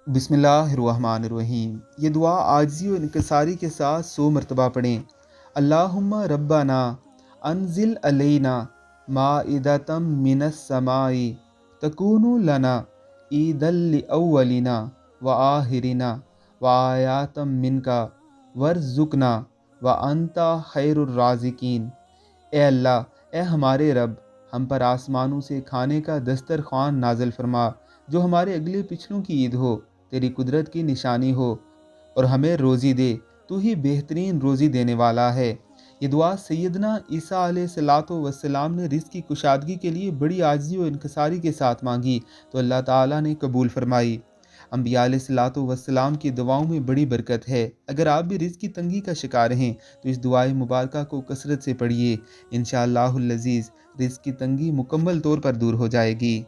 بسم اللہ الرحمن الرحیم۔ یہ دعا عاجزی و انکساری کے ساتھ 100 مرتبہ پڑھیں۔ اللہم ربنا انزل علینا مائدۃ من السماء تکون لنا عیدا لاولنا وآخرنا وآیۃ منک وارزقنا وانت خیر الرازقین۔ اے اللہ، اے ہمارے رب، ہم پر آسمانوں سے کھانے کا دسترخوان نازل فرما جو ہمارے اگلے پچھلوں کی عید ہو، تیری قدرت کی نشانی ہو، اور ہمیں روزی دے، تو ہی بہترین روزی دینے والا ہے۔ یہ دعا سیدنا عیسیٰ علیہ السلام نے رزق کی کشادگی کے لیے بڑی عاجزی و انکساری کے ساتھ مانگی تو اللہ تعالیٰ نے قبول فرمائی۔ انبیاء علیہ السلام کی دعاؤں میں بڑی برکت ہے۔ اگر آپ بھی رزق کی تنگی کا شکار ہیں تو اس دعائے مبارکہ کو کثرت سے پڑھیے، انشاءاللہ العزیز رزق کی تنگی مکمل طور پر دور ہو جائے گی۔